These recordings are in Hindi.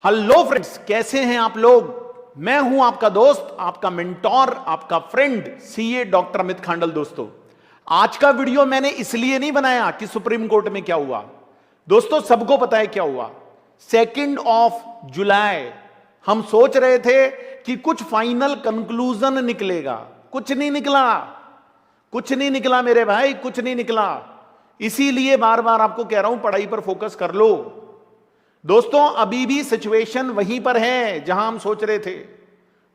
हेलो फ्रेंड्स, कैसे हैं आप लोग। मैं हूं आपका दोस्त, आपका मेंटोर, आपका friend CA doctor Amit Khandal. दोस्तों, आज का वीडियो मैंने इसलिए नहीं बनाया कि सुप्रीम कोर्ट में क्या हुआ। दोस्तों, सबको पता है क्या हुआ। 2 जुलाई हम सोच रहे थे कि कुछ फाइनल कंक्लूजन निकलेगा। कुछ नहीं निकला, कुछ नहीं निकला मेरे भाई, कुछ नहीं निकला। इसीलिए बार बार आपको कह रहा हूं, पढ़ाई पर फोकस कर लो। दोस्तों, अभी भी सिचुएशन वहीं पर है जहां हम सोच रहे थे।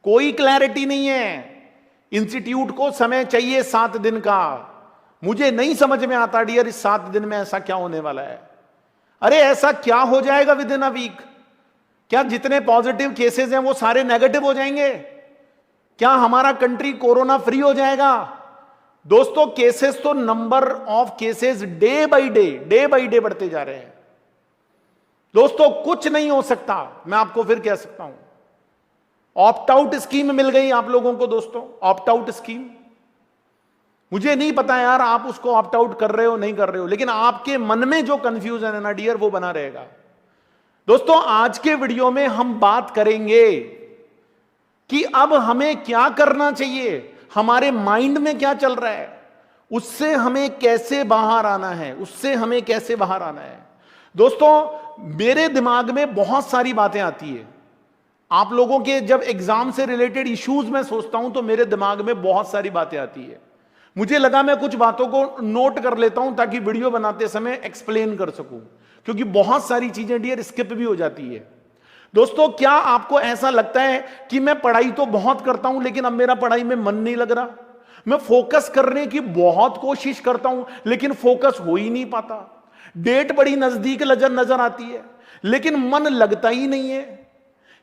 कोई क्लैरिटी नहीं है। इंस्टीट्यूट को समय चाहिए 7 दिन का। मुझे नहीं समझ में आता डियर, इस 7 दिन में ऐसा क्या होने वाला है। अरे ऐसा क्या हो जाएगा विद इन अ वीक? क्या जितने पॉजिटिव केसेस हैं वो सारे नेगेटिव हो जाएंगे? क्या हमारा कंट्री कोरोना फ्री हो जाएगा? दोस्तों, केसेस तो number of cases day by day बढ़ते जा रहे हैं। दोस्तों, कुछ नहीं हो सकता। मैं आपको फिर कह सकता हूं, ऑप्ट आउट स्कीम मिल गई आप लोगों को। दोस्तों, ऑप्ट आउट स्कीम, मुझे नहीं पता यार आप उसको ऑप्ट आउट कर रहे हो नहीं कर रहे हो, लेकिन आपके मन में जो कंफ्यूजन है ना डियर, वो बना रहेगा। दोस्तों, आज के वीडियो में हम बात करेंगे कि अब हमें क्या करना चाहिए, हमारे माइंड में क्या चल रहा है, उससे हमें कैसे बाहर आना है, उससे हमें कैसे बाहर आना है। दोस्तों, मेरे दिमाग में बहुत सारी बातें आती है। आप लोगों के जब एग्जाम से रिलेटेड इश्यूज में सोचता हूं तो मेरे दिमाग में बहुत सारी बातें आती है। मुझे लगा मैं कुछ बातों को नोट कर लेता हूं ताकि वीडियो बनाते समय एक्सप्लेन कर सकूं, क्योंकि बहुत सारी चीजें डियर स्किप भी हो जाती है। दोस्तों, क्या आपको ऐसा लगता है कि मैं पढ़ाई तो बहुत करता हूं लेकिन अब मेरा पढ़ाई में मन नहीं लग रहा? मैं फोकस करने की बहुत कोशिश करता हूं लेकिन फोकस हो ही नहीं पाता। डेट बड़ी नजदीक नजर आती है लेकिन मन लगता ही नहीं है।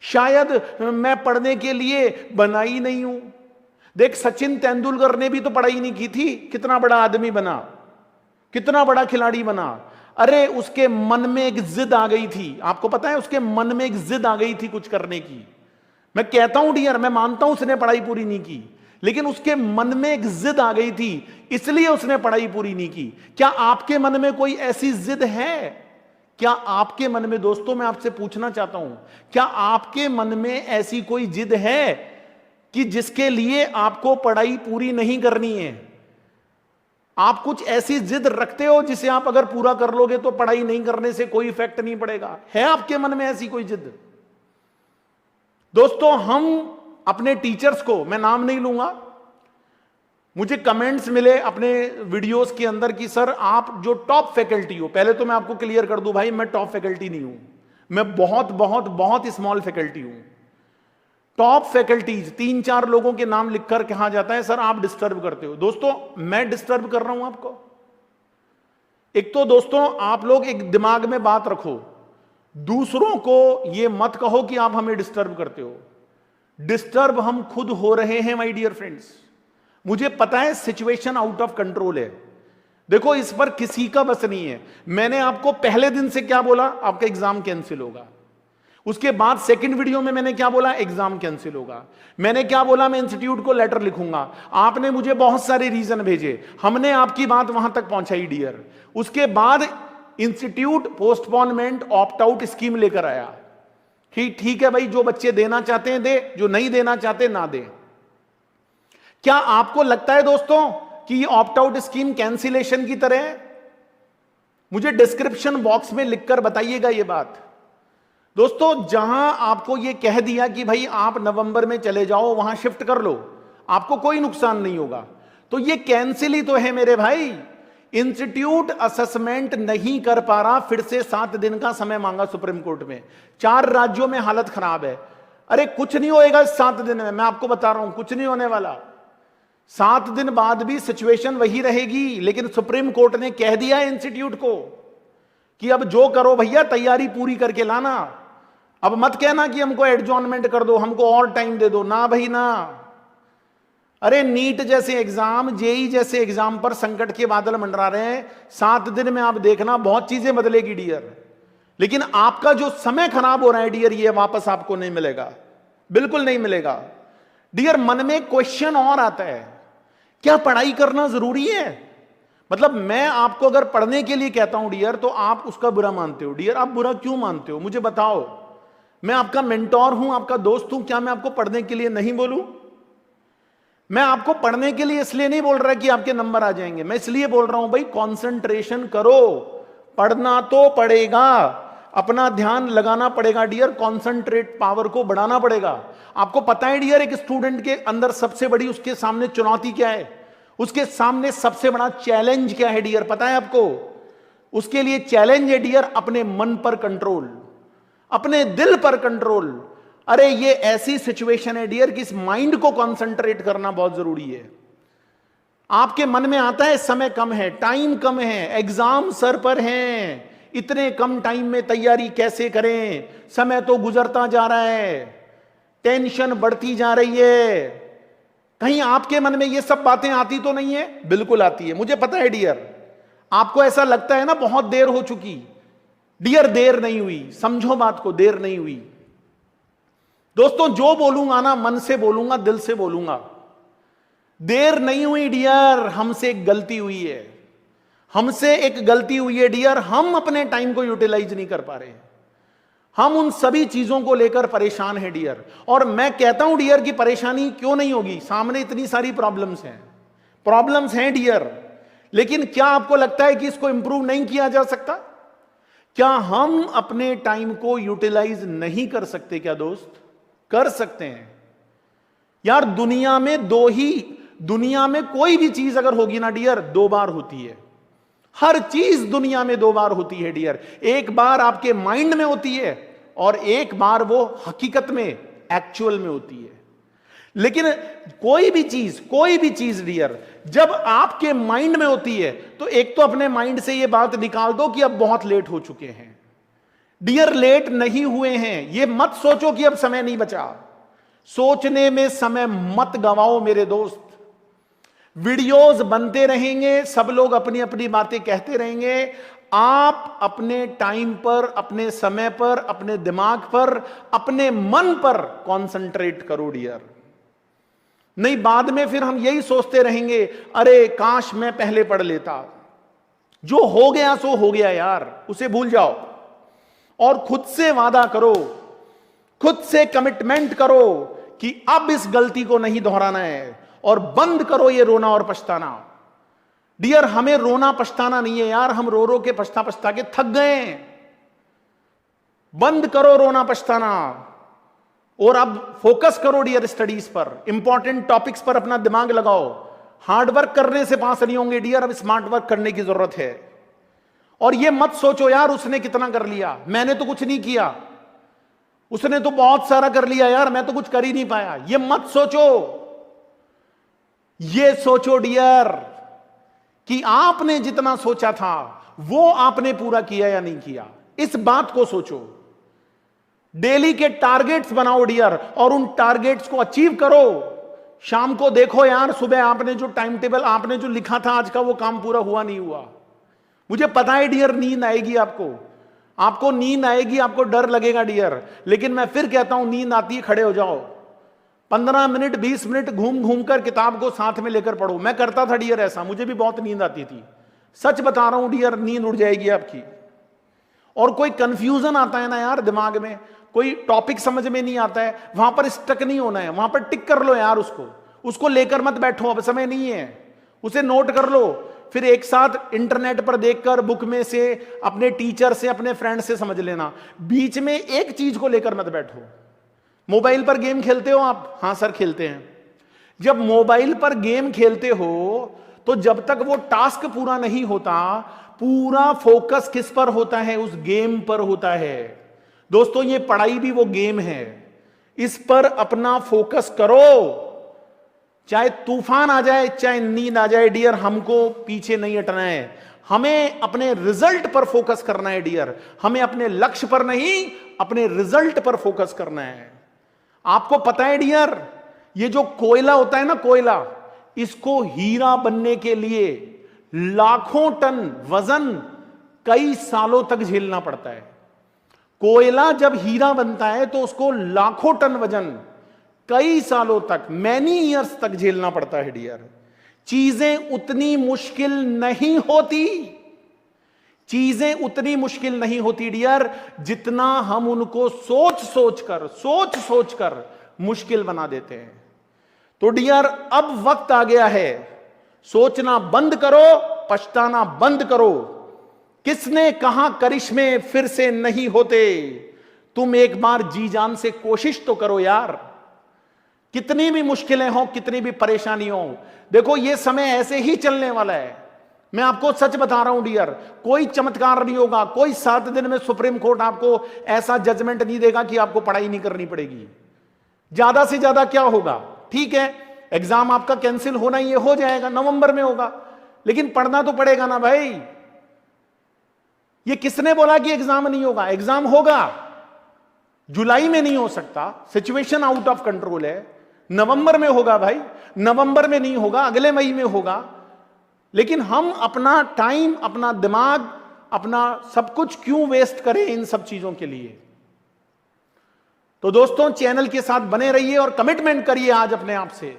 शायद मैं पढ़ने के लिए बना ही नहीं हूं। देख, सचिन तेंदुलकर ने भी तो पढ़ाई नहीं की थी, कितना बड़ा आदमी बना, कितना बड़ा खिलाड़ी बना। अरे उसके मन में एक जिद आ गई थी। आपको पता है, उसके मन में एक जिद आ गई थी कुछ करने की। मैं कहता हूं डियर, मैं मानता हूं उसने पढ़ाई पूरी नहीं की, लेकिन उसके मन में एक जिद आ गई थी, इसलिए उसने पढ़ाई पूरी नहीं की। क्या आपके मन में कोई ऐसी जिद है? क्या आपके मन में, दोस्तों मैं आपसे पूछना चाहता हूं, क्या आपके मन में ऐसी कोई जिद है कि जिसके लिए आपको पढ़ाई पूरी नहीं करनी है? आप कुछ ऐसी जिद रखते हो जिसे आप अगर पूरा कर लोगे तो पढ़ाई नहीं करने से कोई इफेक्ट नहीं पड़ेगा? है आपके मन में ऐसी कोई जिद? दोस्तों, हम अपने टीचर्स को, मैं नाम नहीं लूंगा, मुझे कमेंट्स मिले अपने वीडियोस के अंदर कि सर आप जो टॉप फैकल्टी हो, पहले तो मैं आपको क्लियर कर दूं भाई, मैं टॉप फैकल्टी नहीं हूं, मैं बहुत बहुत बहुत स्मॉल फैकल्टी हूं। टॉप फैकल्टीज 3-4 लोगों के नाम लिखकर कहा जाता है सर आप डिस्टर्ब करते हो। दोस्तों, मैं डिस्टर्ब कर रहा हूं आपको? एक तो दोस्तों, आप लोग एक दिमाग में बात रखो, दूसरों को यह मत कहो कि आप हमें डिस्टर्ब करते हो। डिस्टर्ब हम खुद हो रहे हैं माय डियर फ्रेंड्स। मुझे पता है सिचुएशन आउट ऑफ कंट्रोल है। देखो, इस पर किसी का बस नहीं है। मैंने आपको पहले दिन से क्या बोला? आपका एग्जाम कैंसिल होगा। उसके बाद सेकंड वीडियो में मैंने क्या बोला? एग्जाम कैंसिल होगा। मैंने क्या बोला? मैं इंस्टीट्यूट को लेटर लिखूंगा। आपने मुझे बहुत सारे रीजन भेजे, हमने आपकी बात वहां तक पहुंचाई डियर। उसके बाद institute postponement opt out scheme लेकर आया कि ठीक है भाई, जो बच्चे देना चाहते हैं दे, जो नहीं देना चाहते ना दे। क्या आपको लगता है दोस्तों कि ये ऑप्ट आउट स्कीम कैंसिलेशन की तरह है? मुझे डिस्क्रिप्शन बॉक्स में लिखकर बताइएगा ये बात। दोस्तों, जहां आपको ये कह दिया कि भाई आप नवंबर में चले जाओ, वहां शिफ्ट कर लो, आपको कोई नुकसान नहीं होगा, तो ये कैंसिल ही तो है मेरे भाई। इंस्टीट्यूट असेसमेंट नहीं कर पा रहा, फिर से 7 दिन का समय मांगा सुप्रीम कोर्ट में। 4 राज्यों में हालत खराब है। अरे कुछ नहीं होएगा इस 7 दिन में, मैं आपको बता रहा हूं, कुछ नहीं होने वाला। 7 दिन बाद भी सिचुएशन वही रहेगी, लेकिन सुप्रीम कोर्ट ने कह दिया है इंस्टीट्यूट को कि अब जो करो भैया तैयारी पूरी करके लाना। अब मत कहना कि हमको एडजॉर्नमेंट कर दो, हमको और टाइम दे दो, ना भाई ना। अरे नीट जैसे एग्जाम, जेई जैसे एग्जाम पर संकट के बादल मंडरा रहे हैं। 7 दिन में आप देखना बहुत चीजें बदलेगी डियर, लेकिन आपका जो समय खराब हो रहा है डियर, ये वापस आपको नहीं मिलेगा, बिल्कुल नहीं मिलेगा डियर। मन में क्वेश्चन और आता है, क्या पढ़ाई करना जरूरी है? मतलब मैं आपको अगर पढ़ने के लिए कहता हूं डियर, तो आप उसका बुरा मानते हो। डियर, आप बुरा क्यों मानते हो? मुझे बताओ। मैं आपका मेंटोर हूं, आपका दोस्त हूं, क्या मैं आपको पढ़ने के लिए नहीं बोलूं? मैं आपको पढ़ने के लिए इसलिए नहीं बोल रहा कि आपके नंबर आ जाएंगे, मैं इसलिए बोल रहा हूं भाई कंसंट्रेशन करो, पढ़ना तो पड़ेगा, अपना ध्यान लगाना पड़ेगा डियर, कंसंट्रेट पावर को बढ़ाना पड़ेगा। आपको पता है डियर, एक स्टूडेंट के अंदर सबसे बड़ी उसके सामने चुनौती क्या है, उसके सामने सबसे बड़ा चैलेंज क्या है डियर, पता है आपको? उसके लिए चैलेंज है डियर अपने मन पर कंट्रोल, अपने दिल पर कंट्रोल। अरे ये ऐसी सिचुएशन है डियर कि इस माइंड को कंसंट्रेट करना बहुत जरूरी है। आपके मन में आता है समय कम है, टाइम कम है, एग्जाम सर पर हैं, इतने कम टाइम में तैयारी कैसे करें, समय तो गुजरता जा रहा है, टेंशन बढ़ती जा रही है। कहीं आपके मन में ये सब बातें आती तो नहीं है? बिल्कुल आती है, मुझे पता है डियर। आपको ऐसा लगता है ना बहुत देर हो चुकी, डियर देर नहीं हुई, समझो बात को, देर नहीं हुई। दोस्तों जो बोलूंगा ना मन से बोलूंगा, दिल से बोलूंगा। देर नहीं हुई डियर, हमसे एक गलती हुई है, हमसे एक गलती हुई है डियर, हम अपने टाइम को यूटिलाइज नहीं कर पा रहे हैं, हम उन सभी चीजों को लेकर परेशान हैं डियर। और मैं कहता हूं डियर कि परेशानी क्यों नहीं होगी, सामने इतनी सारी प्रॉब्लम्स हैं डियर, लेकिन क्या आपको लगता है कि इसको इंप्रूव नहीं किया जा सकता? क्या हम अपने टाइम को यूटिलाइज नहीं कर सकते? क्या दोस्त कर सकते हैं यार। दुनिया में कोई भी चीज अगर होगी ना डियर, 2 बार होती है। हर चीज दुनिया में 2 बार होती है डियर, एक बार आपके माइंड में होती है और एक बार वो हकीकत में, एक्चुअल में होती है। लेकिन कोई भी चीज डियर जब आपके माइंड में होती है तो एक तो अपने माइंड से ये बात निकाल दो कि अब बहुत लेट हो चुके हैं डियर, लेट नहीं हुए हैं। ये मत सोचो कि अब समय नहीं बचा, सोचने में समय मत गवाओ मेरे दोस्त। वीडियोस बनते रहेंगे, सब लोग अपनी अपनी बातें कहते रहेंगे, आप अपने टाइम पर, अपने समय पर, अपने दिमाग पर, अपने मन पर कंसंट्रेट करो डियर। नहीं बाद में फिर हम यही सोचते रहेंगे, अरे काश मैं पहले पढ़ लेता। जो हो गया सो हो गया यार, उसे भूल जाओ और खुद से वादा करो, खुद से कमिटमेंट करो कि अब इस गलती को नहीं दोहराना है, और बंद करो ये रोना और पछताना। डियर हमें रोना पछताना नहीं है यार, हम रो रो के पछता पछता के थक गए। बंद करो रोना पछताना और अब फोकस करो डियर स्टडीज पर, इंपॉर्टेंट टॉपिक्स पर अपना दिमाग लगाओ। हार्डवर्क करने से पास नहीं होंगे डियर, अब स्मार्ट वर्क करने की जरूरत है। और ये मत सोचो यार उसने कितना कर लिया, मैंने तो कुछ नहीं किया, उसने तो बहुत सारा कर लिया यार, मैं तो कुछ कर ही नहीं पाया। ये मत सोचो, ये सोचो डियर कि आपने जितना सोचा था वो आपने पूरा किया या नहीं किया। इस बात को सोचो। डेली के टारगेट्स बनाओ डियर और उन टारगेट्स को अचीव करो। शाम को देखो यार, सुबह आपने जो टाइम टेबल आपने जो लिखा था आज का, वो काम पूरा हुआ नहीं हुआ। मुझे पता है डियर नींद आएगी, आपको नींद आएगी, आपको डर लगेगा डियर, लेकिन मैं फिर कहता हूं नींद आती है खड़े हो जाओ, 15 मिनट 20 मिनट घूम घूम कर किताब को साथ में लेकर पढ़ो। मैं करता था डियर ऐसा, मुझे भी बहुत नींद आती थी, सच बता रहा हूं डियर, नींद उड़ जाएगी आपकी। और कोई कंफ्यूजन आता है ना यार दिमाग में, कोई टॉपिक समझ में नहीं आता है, वहां पर स्टक नहीं होना है, वहां पर टिक कर लो यार, उसको लेकर मत बैठो, अब समय नहीं है, उसे नोट कर लो, फिर एक साथ इंटरनेट पर देखकर, बुक में से, अपने टीचर से, अपने फ्रेंड से समझ लेना। बीच में एक चीज को लेकर मत बैठो। मोबाइल पर गेम खेलते हो आप? हाँ सर खेलते हैं। जब मोबाइल पर गेम खेलते हो तो जब तक वो टास्क पूरा नहीं होता, पूरा फोकस किस पर होता है? उस गेम पर होता है। दोस्तों ये पढ़ाई भी वो गेम है, इस पर अपना फोकस करो। चाहे तूफान आ जाए, चाहे नींद आ जाए डियर, हमको पीछे नहीं हटना है। हमें अपने रिजल्ट पर फोकस करना है डियर, हमें अपने लक्ष्य पर नहीं, अपने रिजल्ट पर फोकस करना है। आपको पता है डियर, ये जो कोयला होता है ना, कोयला, इसको हीरा बनने के लिए लाखों टन वजन कई सालों तक झेलना पड़ता है। कोयला जब हीरा बनता है तो उसको लाखों टन वजन कई सालों तक, मैनी ईयर्स तक झेलना पड़ता है डियर। चीजें उतनी मुश्किल नहीं होती, चीजें उतनी मुश्किल नहीं होती डियर, जितना हम उनको सोच सोच कर मुश्किल बना देते हैं। तो डियर, अब वक्त आ गया है, सोचना बंद करो, पछताना बंद करो। किसने कहा करिश्मे फिर से नहीं होते? तुम एक बार जी जान से कोशिश तो करो यार। कितनी भी मुश्किलें हो, कितनी भी परेशानी हो, देखो ये समय ऐसे ही चलने वाला है। मैं आपको सच बता रहा हूं डियर, कोई चमत्कार नहीं होगा, कोई 7 दिन में सुप्रीम कोर्ट आपको ऐसा जजमेंट नहीं देगा कि आपको पढ़ाई नहीं करनी पड़ेगी। ज्यादा से ज्यादा क्या होगा, ठीक है एग्जाम आपका कैंसिल होना, ये हो जाएगा, नवंबर में होगा, लेकिन पढ़ना तो पड़ेगा ना भाई। ये किसने बोला कि एग्जाम नहीं होगा? एग्जाम होगा, जुलाई में नहीं हो सकता, सिचुएशन आउट ऑफ कंट्रोल है। नवंबर में होगा भाई, नवंबर में नहीं होगा, अगले मई में होगा। लेकिन हम अपना टाइम, अपना दिमाग, अपना सब कुछ क्यों वेस्ट करें इन सब चीजों के लिए? तो दोस्तों, चैनल के साथ बने रहिए और कमिटमेंट करिए आज अपने आप से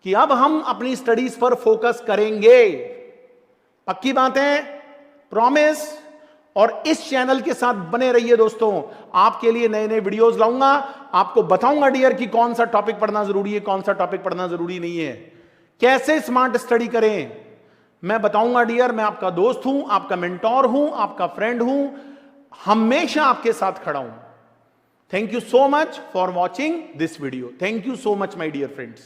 कि अब हम अपनी स्टडीज पर फोकस करेंगे। पक्की बात है, प्रॉमिस। और इस चैनल के साथ बने रहिए दोस्तों, आपके लिए नए नए वीडियोस लाऊंगा, आपको बताऊंगा डियर कि कौन सा टॉपिक पढ़ना जरूरी है, कौन सा टॉपिक पढ़ना जरूरी नहीं है, कैसे स्मार्ट स्टडी करें, मैं बताऊंगा डियर। मैं आपका दोस्त हूं, आपका मेंटोर हूं, आपका फ्रेंड हूं, हमेशा आपके साथ खड़ा हूं। Thank you so much for watching this video. Thank you so much my dear friends.